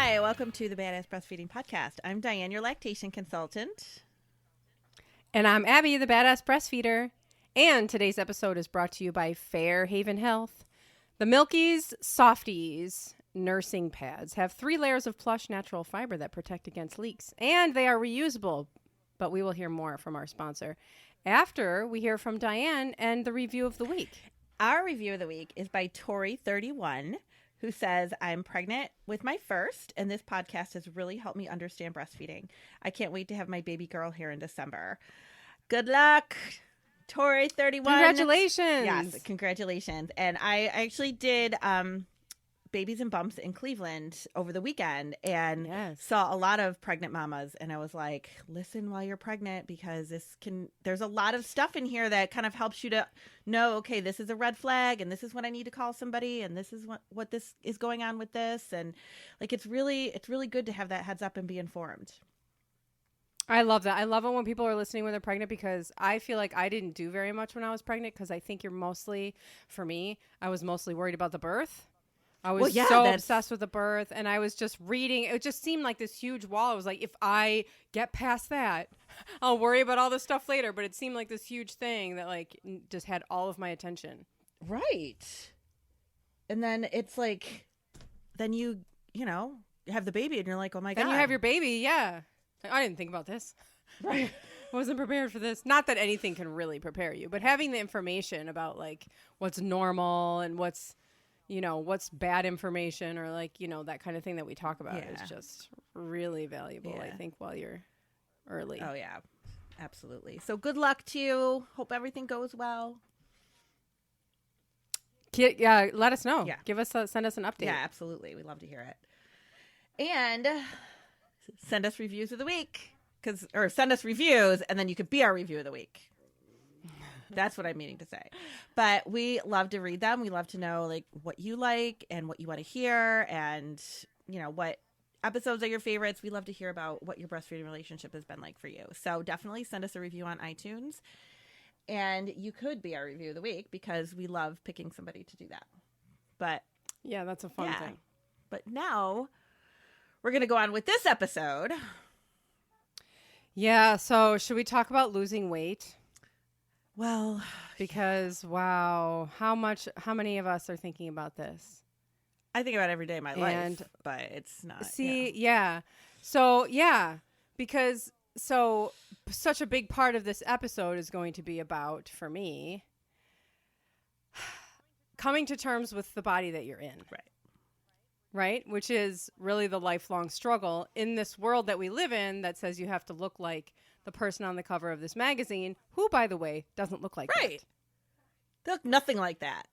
Hi, welcome to the Badass Breastfeeding Podcast. I'm Dianne, your lactation consultant. And I'm Abby, the Badass Breastfeeder. And today's episode is brought to you by Fairhaven Health. The Milky's Softies nursing pads have 3 layers of plush natural fiber that protect against leaks. And they are reusable. But we will hear more from our sponsor after we hear from Dianne and the review of the week. Our review of the week is by Tori31, who says, I'm pregnant with my first, and this podcast has really helped me understand breastfeeding. I can't wait to have my baby girl here in December. Good luck, Tori31. Congratulations. Yes, congratulations. And I actually did Babies and Bumps in Cleveland over the weekend and saw a lot of pregnant mamas. And I was like, listen while you're pregnant, because there's a lot of stuff in here that kind of helps you to know, okay, this is a red flag and this is when I need to call somebody and this is what this is going on with this. And like, it's really good to have that heads up and be informed. I love that. I love it when people are listening when they're pregnant, because I feel like I didn't do very much when I was pregnant, because I think for me, I was mostly worried about the birth. I was obsessed with the birth, and I was just reading. It just seemed like this huge wall. I was like, if I get past that, I'll worry about all this stuff later. But it seemed like this huge thing that like just had all of my attention. Right. And then it's like, then you have the baby and you're like, oh my God. Then you have your baby. Yeah. I didn't think about this. Right. Wasn't prepared for this. Not that anything can really prepare you, but having the information about like what's normal and what's bad information, or like, that kind of thing that we talk about is just really valuable, I think, while you're early. Oh, yeah, absolutely. So good luck to you. Hope everything goes well. Yeah, let us know. Yeah. Send us an update. Yeah, absolutely. We'd love to hear it. And send us reviews of the week, or send us reviews, and then you could be our review of the week. That's what I'm meaning to say. But we love to read them. We love to know like what you like and what you want to hear, and what episodes are your favorites. We love to hear about what your breastfeeding relationship has been like for you. So definitely send us a review on iTunes, and you could be our review of the week, because we love picking somebody to do that. But yeah, that's a fun thing. But now we're going to go on with this episode. Yeah. So should we talk about losing weight? Well, because wow, how many of us are thinking about this? I think about it every day of my life, but it's not. Because such a big part of this episode is going to be about, for me, coming to terms with the body that you're in. Right? Which is really the lifelong struggle in this world that we live in, that says you have to look like the person on the cover of this magazine, who, by the way, doesn't look like that. They look nothing like that.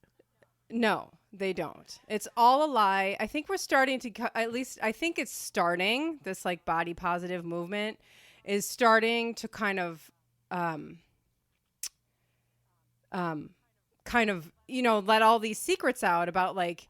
No, they don't. It's all a lie. I think we're starting to, at least I think it's starting, this like body positive movement is starting to kind of let all these secrets out about like,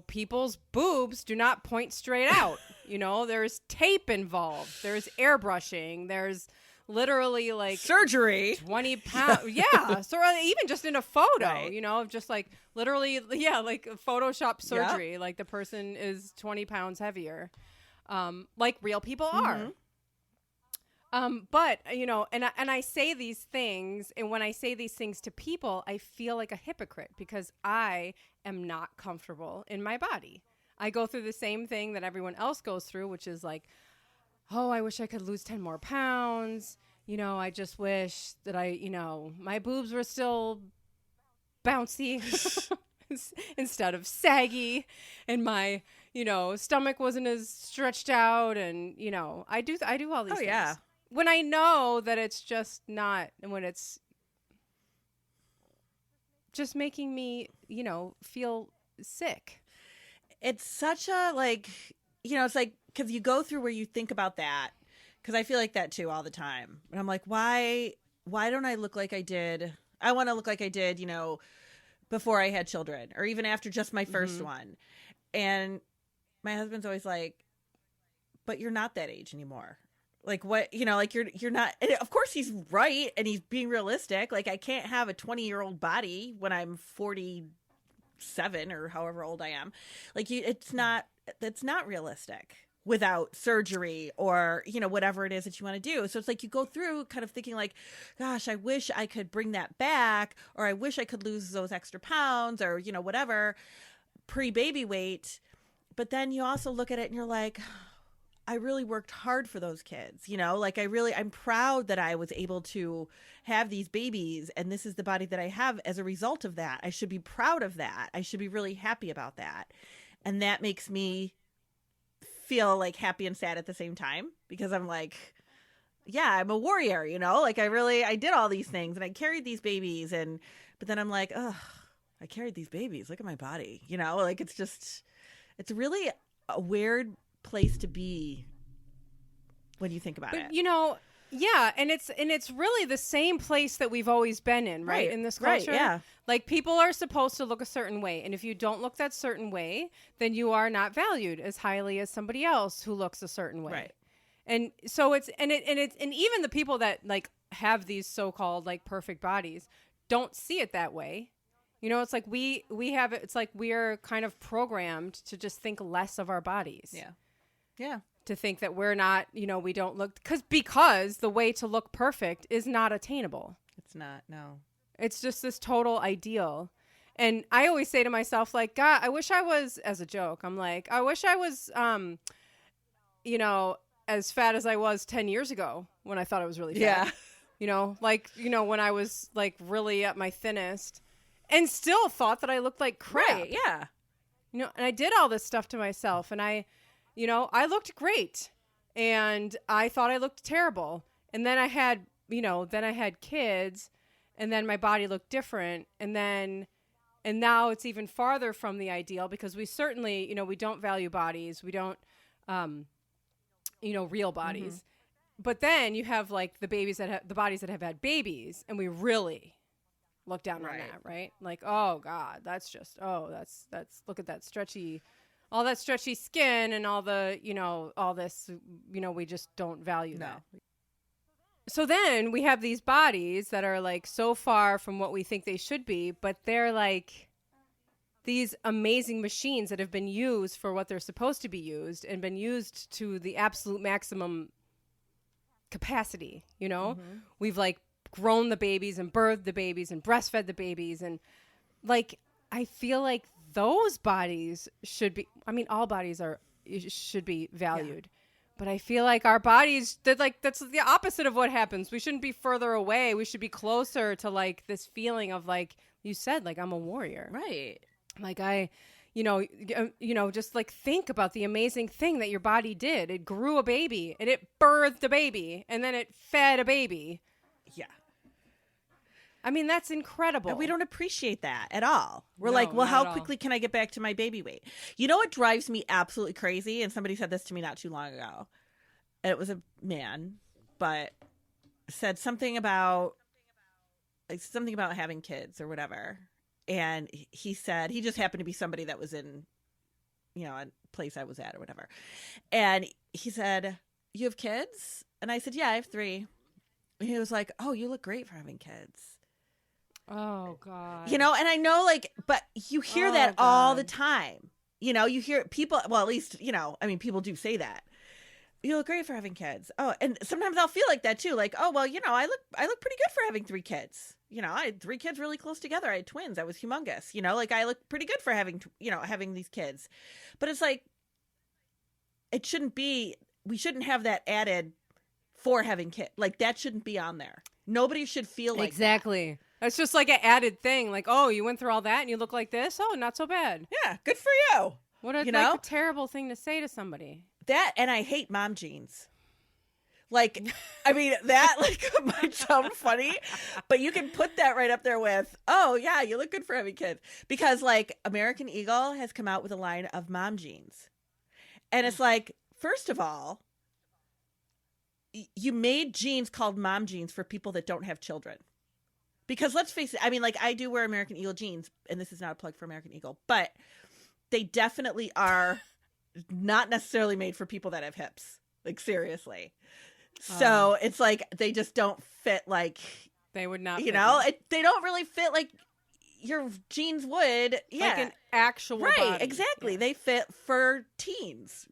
people's boobs do not point straight out. There's tape involved. There's airbrushing. There's literally like surgery, 20 pounds. Yeah. So even just in a photo, just like literally, like Photoshop surgery, like the person is 20 pounds heavier, like real people are. But, and I say these things, and when I say these things to people, I feel like a hypocrite, because I am not comfortable in my body. I go through the same thing that everyone else goes through, which is like, oh, I wish I could lose 10 more pounds. I just wish that my boobs were still bouncy instead of saggy, and my, stomach wasn't as stretched out. And, I do all these things. Yeah. When I know that it's just not, and when it's just making me, feel sick. It's such a it's like, because you go through where you think about that, because I feel like that too all the time. And I'm like, why don't I look like I did? I want to look like I did, before I had children, or even after just my first one. And my husband's always like, but you're not that age anymore. Like what, like you're not, and of course he's right. And he's being realistic. Like I can't have a 20-year-old body when I'm 47 or however old I am. Like it's not that's not realistic without surgery or, you know, whatever it is that you want to do. So it's like you go through kind of thinking like, gosh, I wish I could bring that back, or I wish I could lose those extra pounds, or, you know, whatever, pre-baby weight. But then you also look at it and you're like, I really worked hard for those kids, you know, like I'm proud that I was able to have these babies, and this is the body that I have as a result of that. I should be proud of that. I should be really happy about that. And that makes me feel like happy and sad at the same time, because I'm like, yeah, I'm a warrior, you know, like I did all these things and I carried these babies, but then I'm like, oh, I carried these babies. Look at my body, you know, like it's really a weird place to be when you think about it. You know, yeah, and it's really the same place that we've always been in, right? In this culture. Right, yeah. Like, people are supposed to look a certain way, and if you don't look that certain way, then you are not valued as highly as somebody else who looks a certain way. Right. And so it's even the people that like have these so-called like perfect bodies don't see it that way. You know, it's like we have it. It's like we're kind of programmed to just think less of our bodies. Yeah. Yeah. To think that we're not, you know, we don't look, because the way to look perfect is not attainable. It's not, no. It's just this total ideal. And I always say to myself, like, God, I wish I was, as a joke, I'm like, I wish I was, you know, as fat as I was 10 years ago when I thought I was really fat. Yeah. You know, like, you know, when I was like really at my thinnest and still thought that I looked like crap. Right, yeah. You know, and I did all this stuff to myself, and I looked great, and I thought I looked terrible. And then I had kids, and then my body looked different. And now it's even farther from the ideal, because we certainly, you know, we don't value bodies. We don't, you know, real bodies. Mm-hmm. But then you have like the bodies that have had babies, and we really look down on that, right? Like, oh God, that's look at that stretchy, all that stretchy skin and all the, you know, all this, you know, we just don't value that. So then we have these bodies that are like so far from what we think they should be, but they're like these amazing machines that have been used for what they're supposed to be used and been used to the absolute maximum capacity, you know? Mm-hmm. We've like grown the babies and birthed the babies and breastfed the babies, and like I feel like those bodies should be, I mean, all bodies should be valued. Yeah. But I feel like our bodies, that's the opposite of what happens. We shouldn't be further away. We should be closer to like this feeling of like you said, like I'm a warrior. Right. Like you know, just like think about the amazing thing that your body did. It grew a baby and it birthed a baby and then it fed a baby. Yeah. I mean, that's incredible. And we don't appreciate that at all. We're like, well, how quickly can I get back to my baby weight? You know what drives me absolutely crazy? And somebody said this to me not too long ago. And it was a man, but said something about having kids or whatever. And he said, he just happened to be somebody that was in, you know, a place I was at or whatever. And he said, you have kids? And I said, yeah, I have 3. And he was like, oh, you look great for having kids. Oh, God. You know, and I know, like, but you hear that all the time. You know, you hear people, well, at least, you know, I mean, people do say that. You look great for having kids. Oh, and sometimes I'll feel like that too. Like, oh, well, you know, I look pretty good for having 3 kids. You know, I had 3 kids really close together. I had twins. I was humongous. You know, like I look pretty good for having, you know, having these kids. But it's like, it shouldn't be, we shouldn't have that added for having kids. Like that shouldn't be on there. Nobody should feel like exactly. It's just like an added thing. Like, oh, you went through all that and you look like this? Oh, not so bad. Yeah, good for you. What a terrible thing to say to somebody. That, and I hate mom jeans. Like, I mean, that like might sound funny, but you can put that right up there with, oh, yeah, you look good for having kids. Because like American Eagle has come out with a line of mom jeans. And it's like, first of all, you made jeans called mom jeans for people that don't have children. Because let's face it, I mean, like I do wear American Eagle jeans, and this is not a plug for American Eagle, but they definitely are not necessarily made for people that have hips. Like seriously. So it's like they just don't fit like they would not, you know, they don't really fit like your jeans would, like an actual right, body. exactly. Yeah. They fit for teens.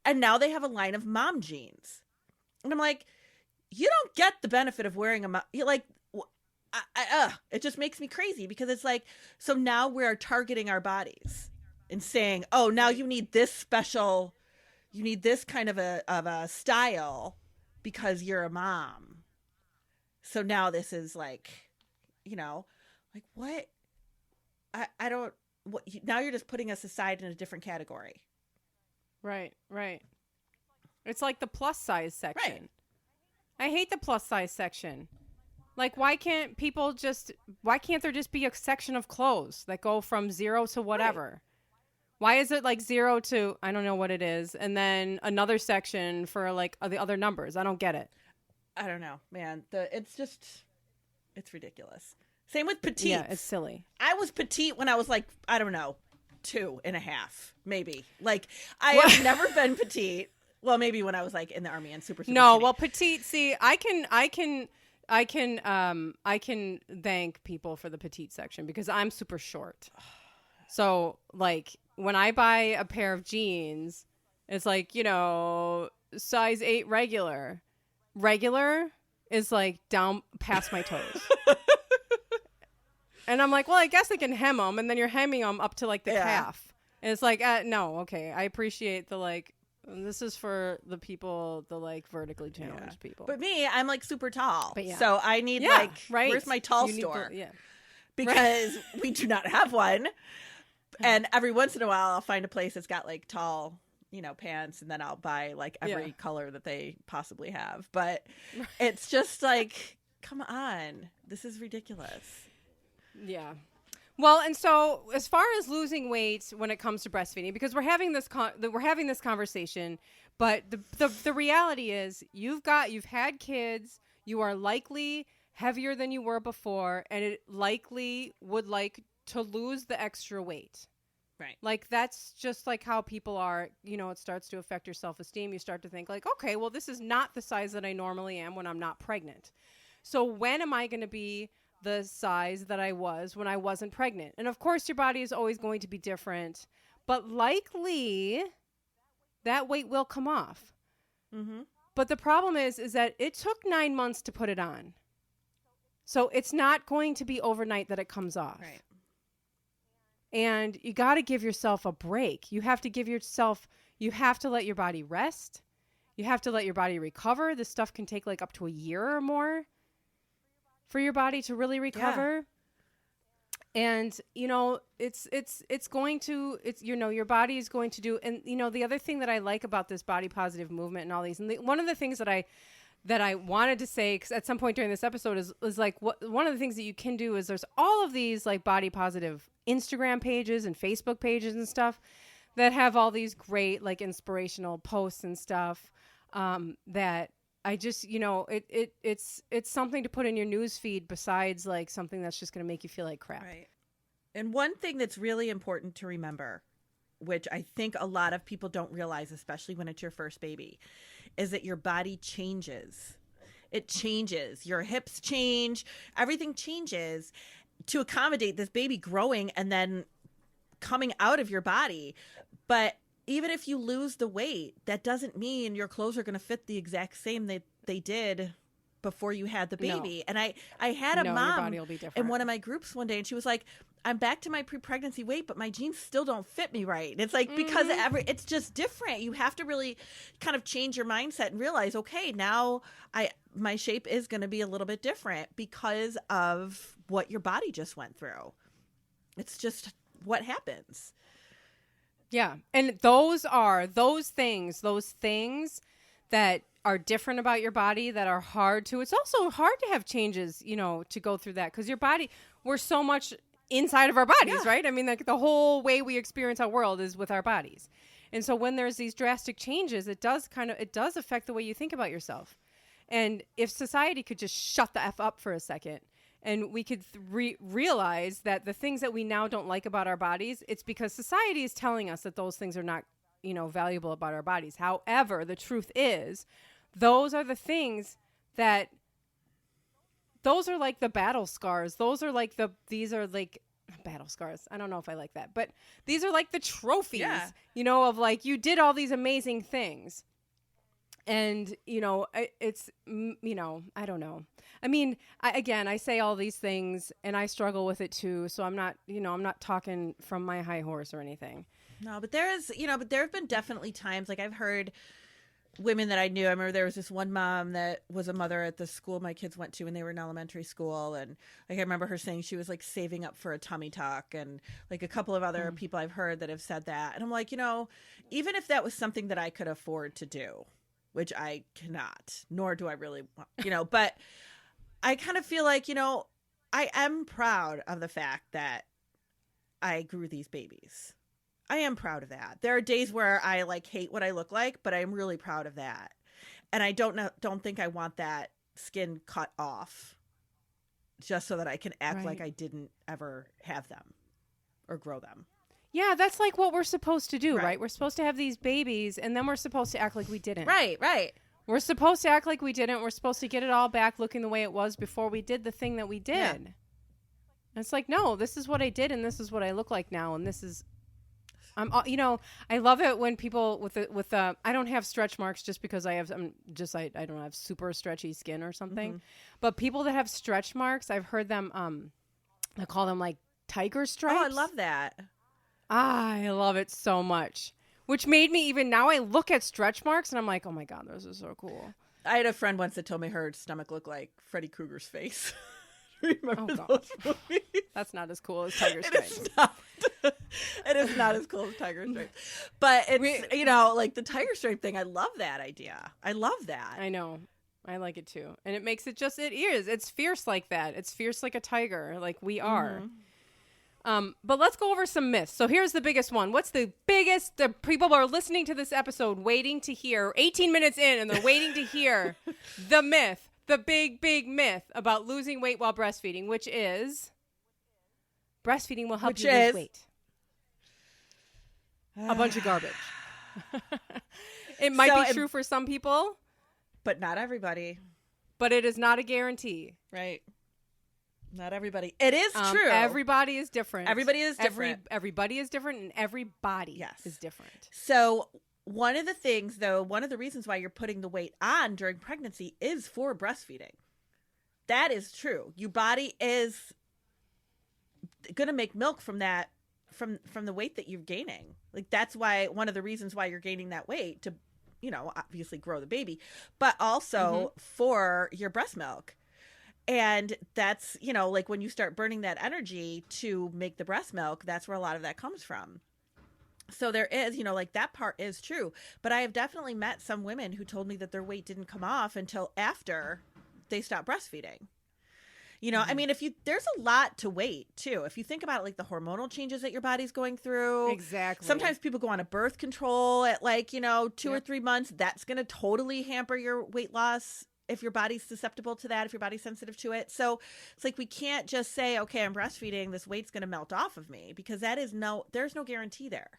And now they have a line of mom jeans. And I'm like, you don't get the benefit of wearing a mom. You're like, it just makes me crazy because it's like, so now we're targeting our bodies and saying, oh, now you need this special, you need this kind of a style because you're a mom. So now this is like, you know, like what? I don't, what, now you're just putting us aside in a different category. Right. It's like the plus size section. Right. I hate the plus size section. Like, why can't there just be a section of clothes that go from 0 to whatever? Right. Why is it like 0 to, I don't know what it is, and then another section for like the other numbers? I don't get it. I don't know, man. It's ridiculous. Same with petite. Yeah, it's silly. I was petite when I was like, I don't know, 2.5, maybe. Like, I have never been petite. Well, maybe when I was like in the army and super No, skinny. well, petite. See, I can thank people for the petite section because I'm super short. So like when I buy a pair of jeans, it's like, you know, size 8 regular. Regular is like down past my toes. And I'm like, well, I guess I can hem them, and then you're hemming them up to like the calf. And it's like, no, okay, I appreciate the like. This is for the people, the like vertically challenged people. But me, I'm like super tall. But so I need like, right. Where's my tall store? Yeah. Because we do not have one. And every once in a while, I'll find a place that's got like tall, you know, pants, and then I'll buy like every color that they possibly have. But it's just like, come on, this is ridiculous. Yeah. Well, and so as far as losing weight when it comes to breastfeeding, because we're having this conversation, but the reality is you've had kids, you are likely heavier than you were before, and it likely would like to lose the extra weight. Right. Like that's just like how people are, you know, it starts to affect your self-esteem. You start to think like, okay, well, this is not the size that I normally am when I'm not pregnant. So when am I going to be the size that I was when I wasn't pregnant? And of course your body is always going to be different, but likely that weight will come off. Mm-hmm. But the problem is that it took 9 months to put it on. So it's not going to be overnight that it comes off. Right. And you got to give yourself a break. You have to let your body rest. You have to let your body recover. This stuff can take like up to a year or more for your body to really recover. Yeah. And, you know, it's you know, your body is going to do. And, you know, the other thing that I like about this body positive movement and all these, and one of the things that I wanted to say, because at some point during this episode is like, one of the things that you can do is there's all of these like body positive Instagram pages and Facebook pages and stuff that have all these great like inspirational posts and stuff that I just, you know, it's something to put in your news feed besides like something that's just going to make you feel like crap. Right. And one thing that's really important to remember, which I think a lot of people don't realize, especially when it's your first baby, is that your body changes. It changes. Your hips change. Everything changes to accommodate this baby growing and then coming out of your body. But even if you lose the weight, that doesn't mean your clothes are going to fit the exact same that they did before you had the baby. No. And I had a mom your body will be different. in one of my groups one day, and she was like, I'm back to my pre-pregnancy weight, but my jeans still don't fit me right. And it's like, because it's just different. You have to really kind of change your mindset and realize, okay, now my shape is going to be a little bit different because of what your body just went through. It's just what happens. Yeah. And those things that are different about your body that are hard to, it's also hard to have changes, you know, to go through that, because your body, we're so much inside of our bodies, right? I mean, like the whole way we experience our world is with our bodies. And so when there's these drastic changes, it does affect the way you think about yourself. And if society could just shut the F up for a second and we could realize that the things that we now don't like about our bodies, it's because society is telling us that those things are not, you know, valuable about our bodies. However, the truth is, those are the things those are like the battle scars. These are like battle scars. I don't know if I like that, but these are like the trophies, Yeah. you know, of like, you did all these amazing things. And, you know, it's, you know, I don't know. I mean, I say all these things and I struggle with it too. So I'm not, you know, I'm not talking from my high horse or anything. No, but there have been definitely times, like I've heard women that I knew. I remember there was this one mom that was a mother at the school my kids went to when they were in elementary school. And like, I remember her saying she was like saving up for a tummy tuck, and like a couple of other people I've heard that have said that. And I'm like, you know, even if that was something that I could afford to do, which I cannot, nor do I really want, you know, but I kind of feel like, you know, I am proud of the fact that I grew these babies. I am proud of that. There are days where I like hate what I look like, but I'm really proud of that. And I don't think I want that skin cut off just so that I can act like I didn't ever have them or grow them. Yeah, that's like what we're supposed to do, right? We're supposed to have these babies, and then we're supposed to act like we didn't. Right. We're supposed to act like we didn't. We're supposed to get it all back looking the way it was before we did the thing that we did. Yeah. And it's like, no, this is what I did, and this is what I look like now, and this is... you know, I love it when people with I don't have stretch marks just because I don't have super stretchy skin or something, but people that have stretch marks, I've heard them, I call them like tiger stripes. Oh, I love that. I love it so much, which made me even now I look at stretch marks and I'm like, oh my God, those are so cool. I had a friend once that told me her stomach looked like Freddy Krueger's face. Remember God. those movies? That's not as cool as Tiger Stripes. It is not as cool as Tiger Stripes. But it's, you know, like the Tiger Stripe thing, I love that idea. I love that. I know. I like it too. And it makes it just, it is. It's fierce like that. It's fierce like a tiger, like we are. But let's go over some myths. So here's the biggest one. What's the biggest, the people are listening to this episode waiting to hear, 18 minutes in, and they're waiting to hear the myth. The big myth about losing weight while breastfeeding, which is breastfeeding will help you lose weight. A bunch of garbage. It might be true for some people. But not everybody. But it is not a guarantee. Right. Not everybody. It is true. Everybody is different. Everybody is different. Everybody is different, and everybody is different. So... one of the things, though, one of the reasons why you're putting the weight on during pregnancy is for breastfeeding. That is true. Your body is going to make milk from that, from the weight that you're gaining. Like, that's why, one of the reasons why you're gaining that weight, to, you know, obviously grow the baby, but also for your breast milk. And that's, you know, like when you start burning that energy to make the breast milk, that's where a lot of that comes from. So there is, you know, like that part is true. But I have definitely met some women who told me that their weight didn't come off until after they stopped breastfeeding. You know, I mean, there's a lot to weight too. If you think about it, like the hormonal changes that your body's going through. Exactly. Sometimes people go on a birth control at like, you know, 2 or 3 months. That's going to totally hamper your weight loss if your body's susceptible to that, if your body's sensitive to it. So it's like, we can't just say, okay, I'm breastfeeding, this weight's going to melt off of me, because there's no guarantee there.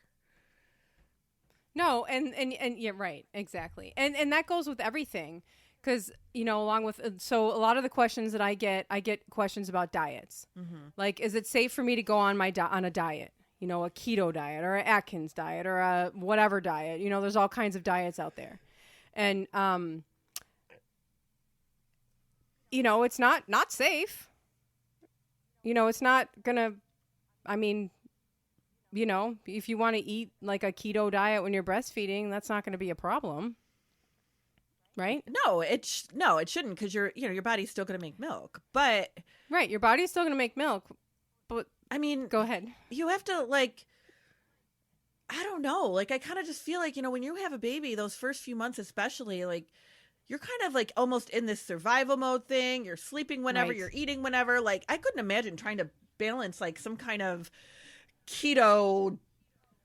No, and yeah, right, exactly. And that goes with everything, because, you know, along with, so a lot of the questions that I get questions about diets. Like, is it safe for me to go on on a diet, you know, a keto diet or an Atkins diet or a whatever diet? You know, there's all kinds of diets out there. And, you know, it's not safe. You know, it's not gonna, I mean, you know, if you want to eat like a keto diet when you're breastfeeding, that's not going to be a problem, right? No, it shouldn't, because your body's still going to make milk. But right, your body's still going to make milk. But I mean, go ahead. You have to, like, I don't know, like, I kind of just feel like, you know, when you have a baby, those first few months especially, like, you're kind of like almost in this survival mode thing. You're sleeping whenever, you're eating whenever. Like, I couldn't imagine trying to balance like some kind of keto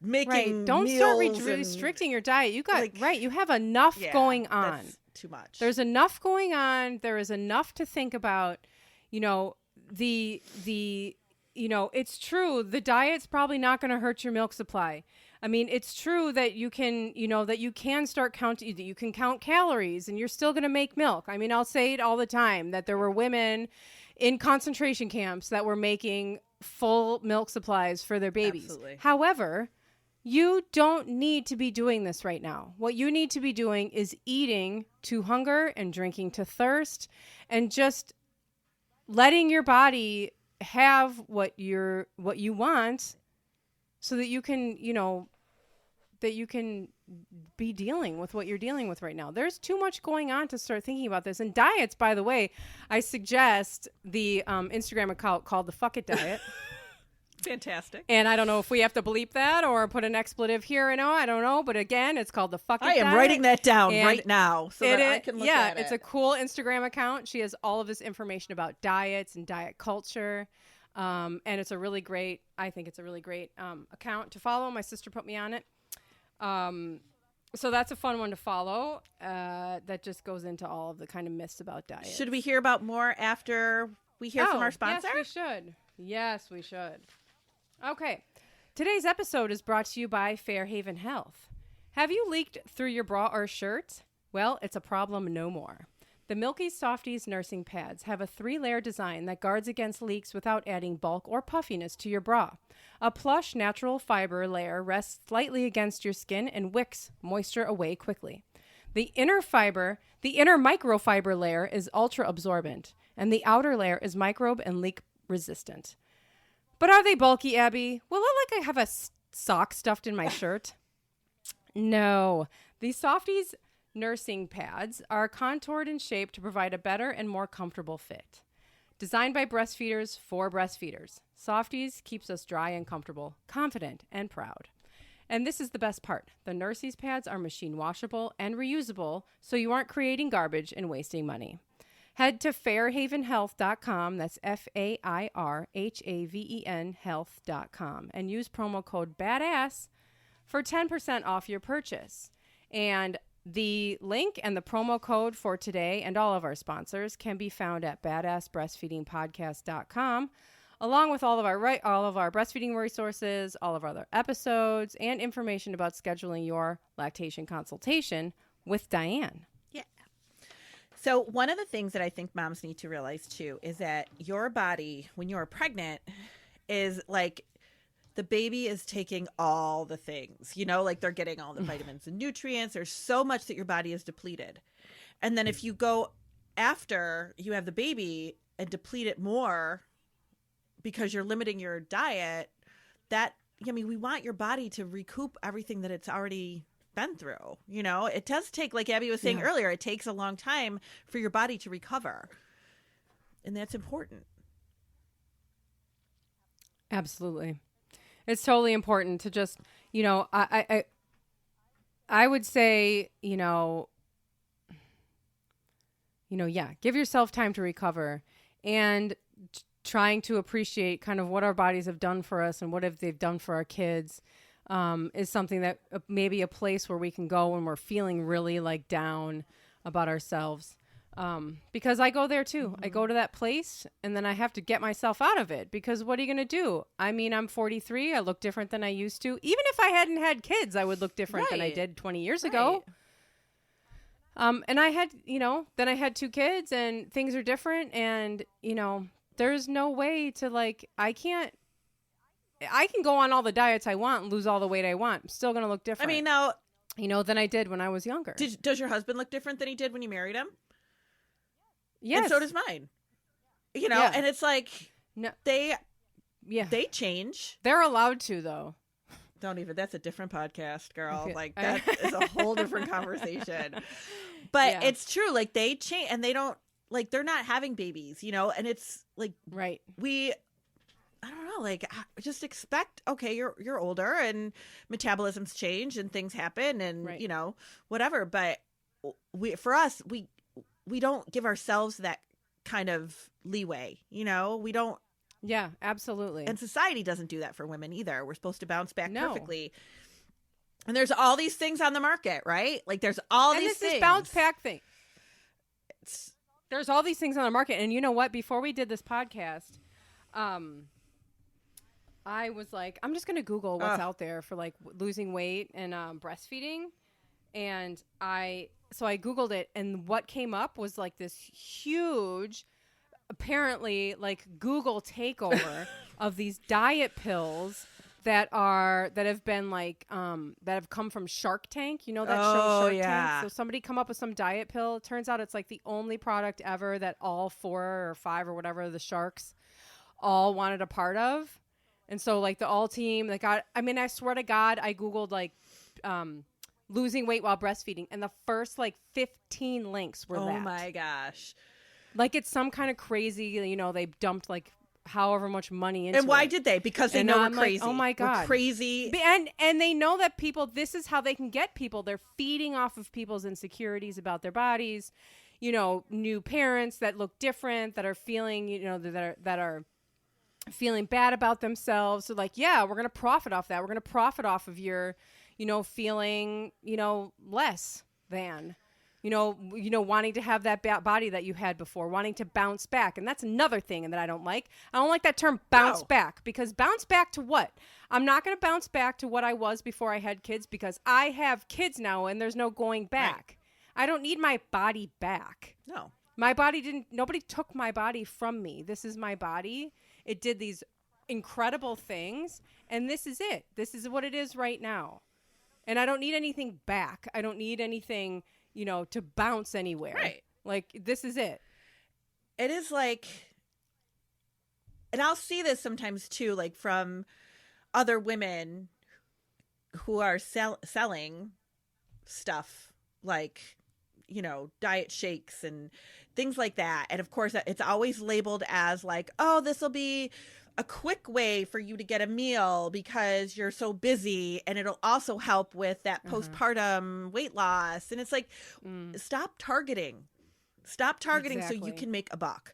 making Don't meals start restricting your diet. You got like, you have enough going on. That's too much. There's enough going on. There is enough to think about. You know, the you know, it's true, the diet's probably not going to hurt your milk supply. I mean, it's true that you can, you know, that you can start counting, you can count calories and you're still going to make milk. I mean, I'll say it all the time that there were women in concentration camps that were making full milk supplies for their babies. Absolutely. However, you don't need to be doing this right now. What you need to be doing is eating to hunger and drinking to thirst, and just letting your body have what you want, so that you can, that you can be dealing with what you're dealing with right now. There's too much going on to start thinking about this. And diets, by the way, I suggest the Instagram account called the Fuck It Diet. Fantastic. And I don't know if we have to bleep that or put an expletive here. I don't know. But again, it's called the Fuck It Diet. I am writing that down right now so that I can look at it. Yeah, it's a cool Instagram account. She has all of this information about diets and diet culture. And it's a really great, I think it's a really great account to follow. My sister put me on it. So that's a fun one to follow. That just goes into all of the kind of myths about diet. Should we hear about more after we hear from our sponsor? Yes, we should. Yes, we should. Okay. Today's episode is brought to you by Fairhaven Health. Have you leaked through your bra or shirt? Well, it's a problem no more. The Milky Softies nursing pads have a 3-layer design that guards against leaks without adding bulk or puffiness to your bra. A plush natural fiber layer rests slightly against your skin and wicks moisture away quickly. The inner microfiber layer is ultra absorbent, and the outer layer is microbe and leak resistant. But are they bulky, Abby? Will I look like I have a sock stuffed in my shirt? No. These Softies nursing pads are contoured and shaped to provide a better and more comfortable fit. Designed by breastfeeders for breastfeeders, Softies keeps us dry and comfortable, confident and proud. And this is the best part. The Nursies pads are machine washable and reusable, so you aren't creating garbage and wasting money. Head to fairhavenhealth.com, that's FAIRHAVEN health.com, and use promo code BADASS for 10% off your purchase. And the link and the promo code for today and all of our sponsors can be found at badassbreastfeedingpodcast.com, along with all of our breastfeeding resources, all of our other episodes, and information about scheduling your lactation consultation with Dianne. Yeah. So one of the things that I think moms need to realize too is that your body, when you're pregnant, is like the baby is taking all the things, like they're getting all the vitamins and nutrients. There's so much that your body is depleted. And then if you go after you have the baby and deplete it more because you're limiting your diet, we want your body to recoup everything that it's already been through. It does take, like Abby was saying earlier, it takes a long time for your body to recover. And that's important. Absolutely. It's totally important to just, I would say, give yourself time to recover, and trying to appreciate kind of what our bodies have done for us and what they've done for our kids is something that maybe a place where we can go when we're feeling really like down about ourselves. Because I go there too. I go to that place and then I have to get myself out of it, because what are you going to do? I mean, I'm 43. I look different than I used to. Even if I hadn't had kids, I would look different than I did 20 years ago. And I had, then I had 2 kids and things are different. And, there's no way to I can go on all the diets I want and lose all the weight I want. I'm still going to look different. I mean, now, than I did when I was younger. Does your husband look different than he did when you married him? Yes. And so does mine. And it's like, no, they change. They're allowed to, though. Don't even, that's a different podcast, girl. Okay. Like, that is a whole different conversation. But it's true. Like, they change, and they don't, like, they're not having babies, and it's like, right. I don't know, like, just expect, okay, you're older and metabolisms change and things happen and, whatever. But for us, we don't give ourselves that kind of leeway, we don't. Yeah, absolutely. And society doesn't do that for women either. We're supposed to bounce back perfectly. And there's all these things on the market, right? Like there's all these things. This bounce back thing. There's all these things on the market. And you know what? Before we did this podcast, I was like, I'm just going to Google what's out there for like losing weight and breastfeeding. And So I Googled it, and what came up was like this huge, apparently like Google takeover of these diet pills that have been like that have come from Shark Tank. You know that show Shark Tank? So somebody come up with some diet pill. It turns out it's like the only product ever that all 4 or 5 or whatever the sharks all wanted a part of. And so like the all team, they got, I mean, I swear to God, I Googled like losing weight while breastfeeding, and the first like 15 links were that. Oh my gosh. Like it's some kind of crazy, you know, they dumped like however much money into it. And why did they? Because they know we're crazy. Like, oh my God. We're crazy. And they know that people, this is how they can get people. They're feeding off of people's insecurities about their bodies. You know, new parents that look different, that are feeling, you know, that are feeling bad about themselves. So like, yeah, we're going to profit off that. We're going to profit off of your, you know, feeling, you know, less than. You know, wanting to have that body that you had before, wanting to bounce back. And that's another thing that I don't like. I don't like that term bounce back, because bounce back to what? I'm not going to bounce back to what I was before I had kids, because I have kids now and there's no going back. Right. I don't need my body back. No. My body nobody took my body from me. This is my body. It did these incredible things, and this is it. This is what it is right now. And I don't need anything back. I don't need anything, you know, to bounce anywhere. Right. Like, this is it. It is like, and I'll see this sometimes too, like from other women who are selling stuff like, you know, diet shakes and things like that. And of course, it's always labeled as like, oh, this will be a quick way for you to get a meal because you're so busy, and it'll also help with that postpartum weight loss. And it's like, stop targeting exactly. So you can make a buck.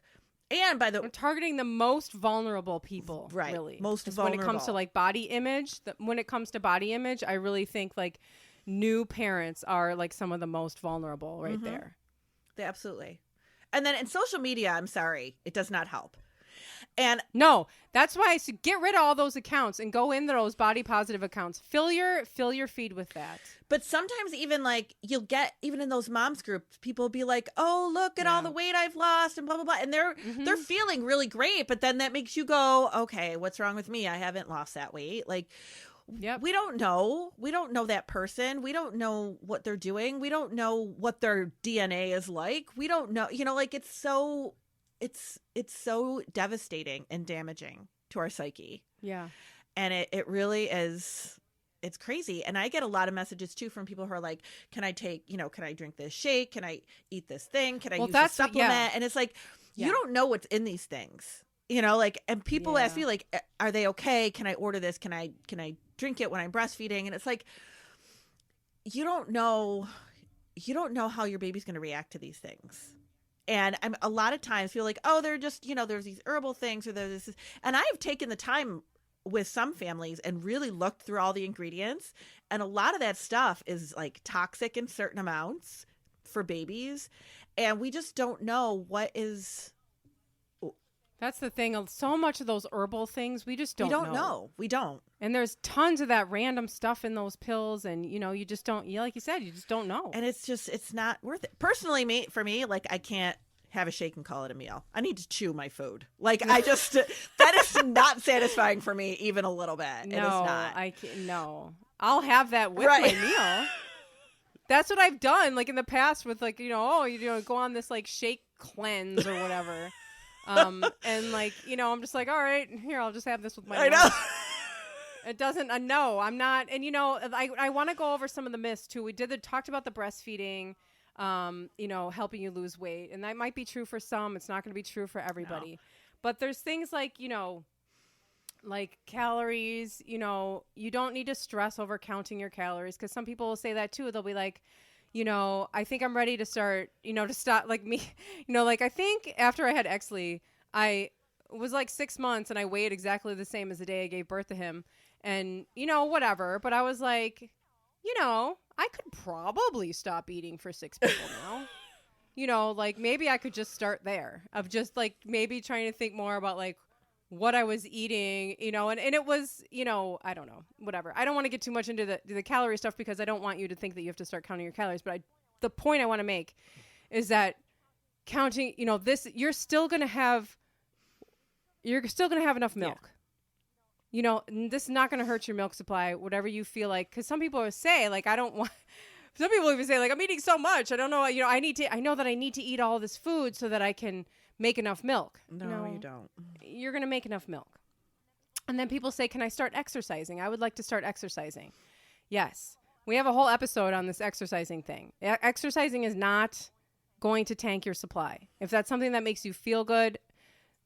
And by the way, targeting the most vulnerable people, right? Really, Most vulnerable. When it comes to like body image, when it comes to body image, I really think like new parents are like some of the most vulnerable right there. Absolutely. And then in social media, I'm sorry, it does not help. And no, that's why I said get rid of all those accounts and go in those body positive accounts. Fill your feed with that. But sometimes even like you'll get, even in those moms groups, people be like, oh, look at all the weight I've lost and blah, blah, blah. And they're feeling really great. But then that makes you go, okay, what's wrong with me? I haven't lost that weight. Like, we don't know. We don't know that person. We don't know what they're doing. We don't know what their DNA is like. We don't know, you know, like it's so devastating and damaging to our psyche. Yeah. And it really is, it's crazy. And I get a lot of messages too from people who are like, can I drink this shake? Can I eat this thing? Can I use this supplement? Yeah. And it's like, you don't know what's in these things, you know, like, and people ask me like, are they okay? Can I order this? Can I drink it when I'm breastfeeding? And it's like, you don't know how your baby's going to react to these things. And I'm a lot of times feel like, oh, they're just, you know, there's these herbal things or there's this. And I have taken the time with some families and really looked through all the ingredients. And a lot of that stuff is like toxic in certain amounts for babies. And we just don't know what is. That's the thing. So much of those herbal things, we just don't know. We don't. And there's tons of that random stuff in those pills. And, you know, you just don't, like you said, you just don't know. And it's not worth it. Personally, for me, like I can't have a shake and call it a meal. I need to chew my food. Like that is not satisfying for me even a little bit. No, it is not. I can't. No, I'll have that with my meal. That's what I've done. Like in the past with like, you know, go on this like shake cleanse or whatever. And like, you know, I'm just like, all right, here, I'll just have this with my I know. It doesn't, no, I'm not. And, you know, I want to go over some of the myths too. We talked about the breastfeeding, you know, helping you lose weight. And that might be true for some. It's not going to be true for everybody. No. But there's things like, you know, like calories, you know, you don't need to stress over counting your calories. Because some people will say that too. They'll be like, you know, I think I'm ready to start, you know, to stop like me, you know, like I think after I had Exley, I was like 6 months and I weighed exactly the same as the day I gave birth to him. And, you know, whatever. But I was like, you know, I could probably stop eating for 6 people now. You know, like maybe I could just start there of just like maybe trying to think more about like what I was eating, you know, and it was, you know, I don't know, whatever. I don't want to get too much into the calorie stuff because I don't want you to think that you have to start counting your calories. But the point I want to make is that counting, you know, you're still going to have enough milk. you know, this is not going to hurt your milk supply, whatever you feel like. Because some people say, like, I don't want, some people even say, like, I'm eating so much. I don't know, you know, I know that I need to eat all this food so that I can make enough milk. No, you don't. You're going to make enough milk. And then people say, can I start exercising? I would like to start exercising. Yes. We have a whole episode on this exercising thing. Exercising is not going to tank your supply. If that's something that makes you feel good,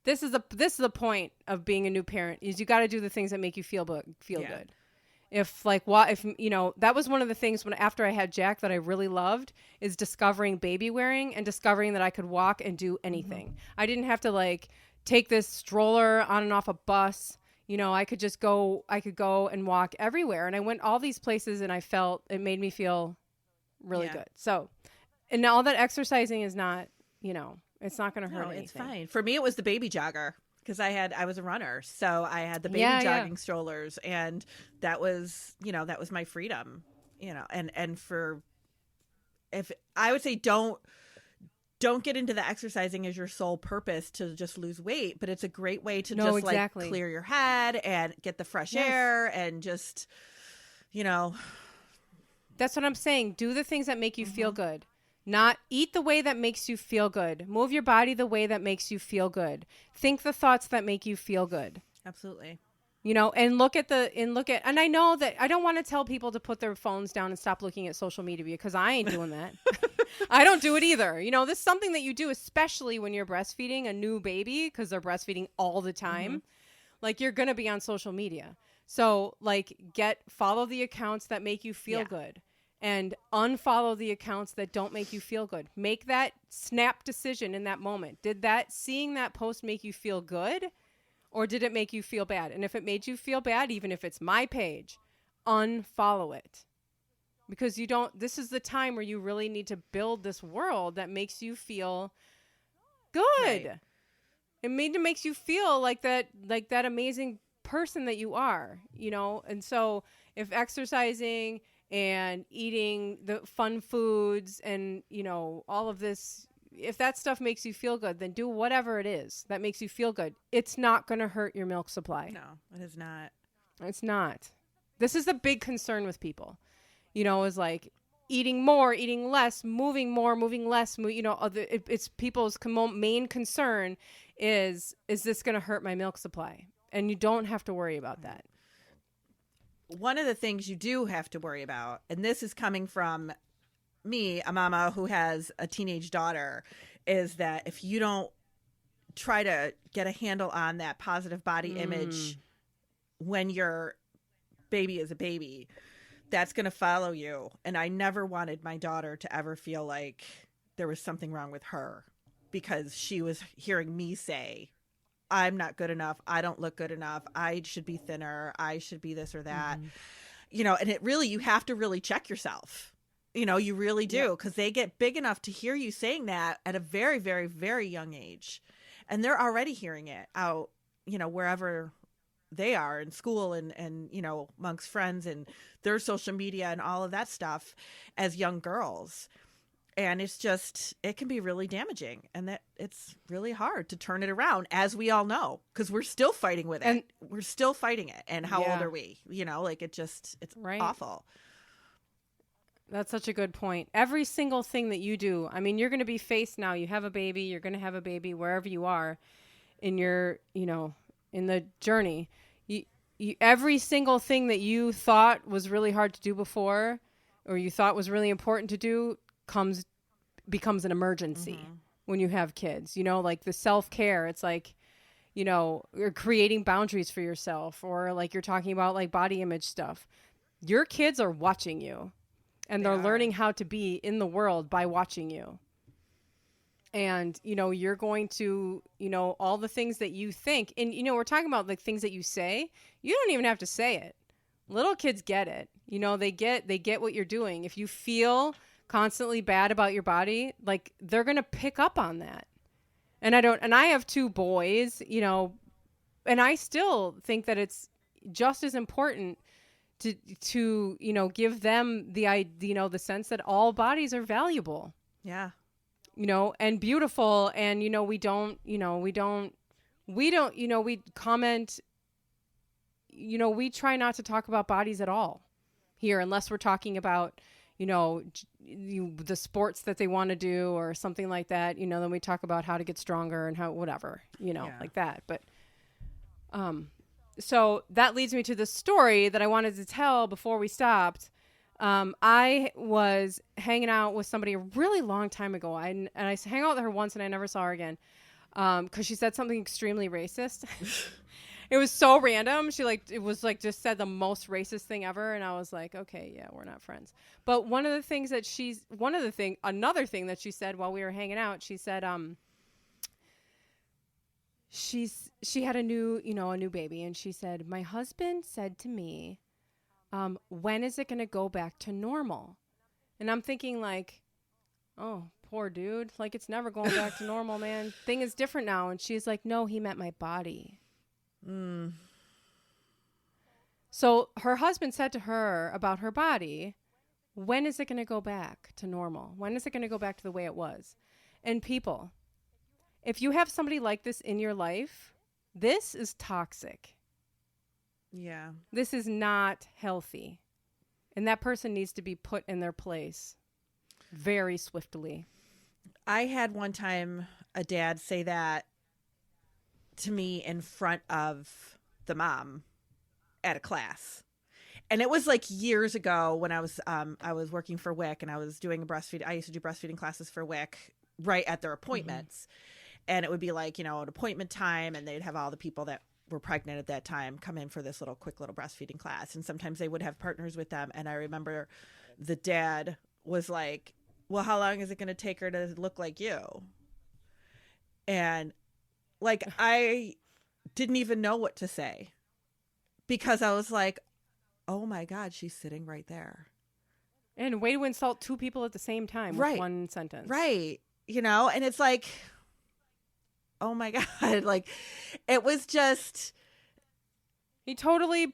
this is the point of being a new parent, is you got to do the things that make you feel good. If you know, that was one of the things after I had Jack that I really loved, is discovering baby wearing and discovering that I could walk and do anything. Mm-hmm. I didn't have to like take this stroller on and off a bus. You know, I could go and walk everywhere. And I went all these places and I felt it made me feel really good. So, and all that exercising is not, you know, it's not going to hurt anything. It's fine. For me, it was the baby jogger, because I was a runner. So I had the baby jogging strollers, and that was, you know, that was my freedom, you know, and if I would say, don't get into the exercising as your sole purpose to just lose weight, but it's a great way to like clear your head and get the fresh air and just, you know. That's what I'm saying. Do the things that make you feel good. Not eat the way that makes you feel good. Move your body the way that makes you feel good. Think the thoughts that make you feel good. Absolutely. You know, and I know that I don't want to tell people to put their phones down and stop looking at social media, because I ain't doing that. I don't do it either. You know, this is something that you do, especially when you're breastfeeding a new baby, because they're breastfeeding all the time. Mm-hmm. Like, you're going to be on social media. So like, follow the accounts that make you feel good. And unfollow the accounts that don't make you feel good. Make that snap decision in that moment. Did seeing that post make you feel good, or did it make you feel bad? And if it made you feel bad, even if it's my page, unfollow it. Because this is the time where you really need to build this world that makes you feel good. Right. It makes you feel like that amazing person that you are, you know? And so if exercising and eating the fun foods and, you know, all of this, if that stuff makes you feel good, then do whatever it is that makes you feel good. It's not going to hurt your milk supply. No, it is not. It's not. This is the big concern with people, you know, is like eating more, eating less, moving more, moving less. You know, it's people's main concern is this going to hurt my milk supply? And you don't have to worry about that. One of the things you do have to worry about, and this is coming from me, a mama who has a teenage daughter, is that if you don't try to get a handle on that positive body image when your baby is a baby, that's going to follow you. And I never wanted my daughter to ever feel like there was something wrong with her, because she was hearing me say, I'm not good enough. I don't look good enough. I should be thinner. I should be this or that. Mm-hmm. You know, and you have to really check yourself. You know, you really do, because they get big enough to hear you saying that at a very, very, very young age. And they're already hearing it out, you know, wherever they are in school and, you know, amongst friends and their social media and all of that stuff as young girls. And it can be really damaging, and that it's really hard to turn it around, as we all know, because we're still fighting with it. We're still fighting it. And how old are we? You know, like it's right. Awful. That's such a good point. Every single thing that you do, I mean, you're going to be faced now. You have a baby, you're going to have a baby wherever you are in your, you know, in the journey. Every single thing that you thought was really hard to do before, or you thought was really important to do, becomes an emergency when you have kids. You know, like the self-care, it's like, you know, you're creating boundaries for yourself, or like you're talking about like body image stuff. Your kids are watching you, and they're learning how to be in the world by watching you. And, you know, you're going to, you know, all the things that you think, and, you know, we're talking about like things that you say, you don't even have to say it. Little kids get it. You know, they get what you're doing. If you feel constantly bad about your body, like they're going to pick up on that. And I have 2 boys, you know, and I still think that it's just as important to, you know, give them the sense that all bodies are valuable. Yeah. You know, and beautiful. And, you know, we comment we try not to talk about bodies at all here unless we're talking about, the sports that they want to do or something like that. Then we talk about how to get stronger and how whatever, like that. But so that leads me to the story that I wanted to tell before we stopped. I was hanging out with somebody a really long time ago. I hang out with her once and I never saw her again because she said something extremely racist. It was so random. Just said the most racist thing ever. And I was like, okay, yeah, we're not friends. But another thing that she said while we were hanging out, she said, she had a new baby. And she said, my husband said to me, when is it going to go back to normal? And I'm thinking like, oh, poor dude. Like it's never going back to normal, man. Thing is different now. And she's like, no, he meant my body. So her husband said to her about her body, when is it going to go back to normal? When is it going to go back to the way it was? And people, if you have somebody like this in your life, this is toxic. Yeah. This is not healthy. And that person needs to be put in their place very swiftly. I had one time a dad say that to me in front of the mom at a class. And it was like years ago when I was working for WIC and I was doing I used to do breastfeeding classes for WIC right at their appointments. Mm-hmm. And it would be like, an appointment time and they'd have all the people that were pregnant at that time come in for this quick little breastfeeding class. And sometimes they would have partners with them. And I remember the dad was like, well, how long is it going to take her to look like you? And like, I didn't even know what to say because I was like, oh my God, she's sitting right there. And way to insult two people at the same time with one sentence. Right. And it's like, oh my God. Like it was just. He totally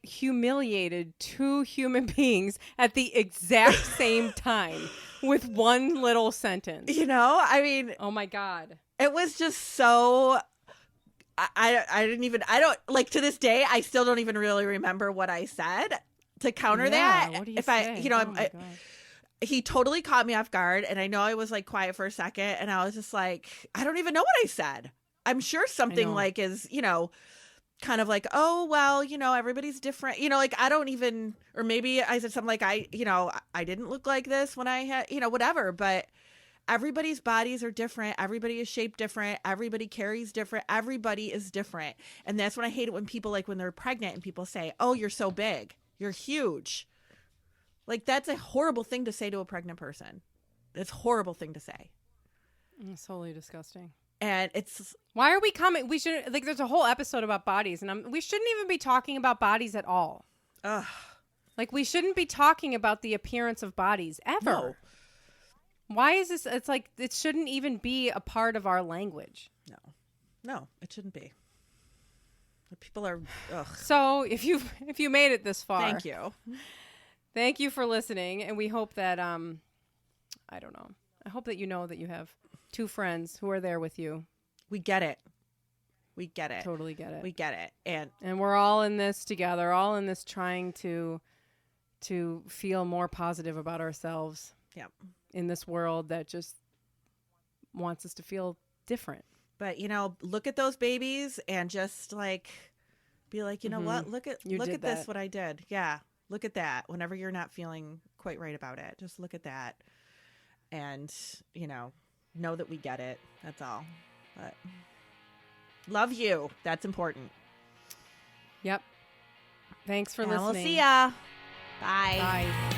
humiliated two human beings at the exact same time with one little sentence. I mean. Oh my God. It was just so. I don't like to this day. I still don't even really remember what I said to counter that. What do you say? He totally caught me off guard, and I know I was like quiet for a second, and I was just like, I don't even know what I said. I'm sure something like is kind of like, oh well, everybody's different. Like I don't even, or maybe I said something like I didn't look like this when I had whatever, but. Everybody's bodies are different. Everybody is shaped different. Everybody carries different. Everybody is different. And that's when I hate it when people when they're pregnant and people say, oh, you're so big. You're huge. Like that's a horrible thing to say to a pregnant person. It's a horrible thing to say. It's totally disgusting. And it's. Why are we coming? We should there's a whole episode about bodies and we shouldn't even be talking about bodies at all. Ugh. We shouldn't be talking about the appearance of bodies ever. No. Why is this? It's like it shouldn't even be a part of our language. No, it shouldn't be. People are. Ugh. So if you made it this far, thank you for listening, and we hope that I don't know. I hope that that you have two friends who are there with you. We get it. Totally get it. We get it, and we're all in this together. All in this trying to feel more positive about ourselves. Yeah. In this world that just wants us to feel different. But, look at those babies and just be like, you know what? Look at this, what I did. Yeah. Look at that. Whenever you're not feeling quite right about it, just look at that and, know that we get it. That's all. But love you. That's important. Yep. Thanks for listening. We'll see ya. Bye. Bye.